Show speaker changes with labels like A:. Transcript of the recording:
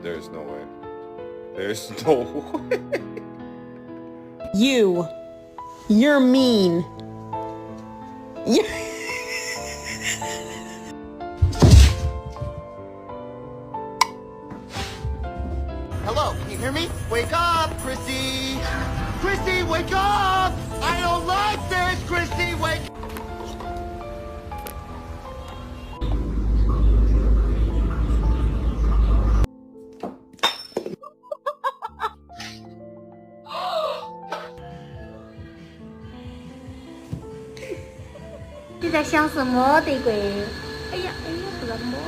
A: There's no way. There's no way.
B: You're mean.
C: Hello, can you hear me? Wake up, Chrissy! Chrissy, wake up! I don't like this, Chrissy, wake
D: 你在想什么，德贵？哎呀，不能摸。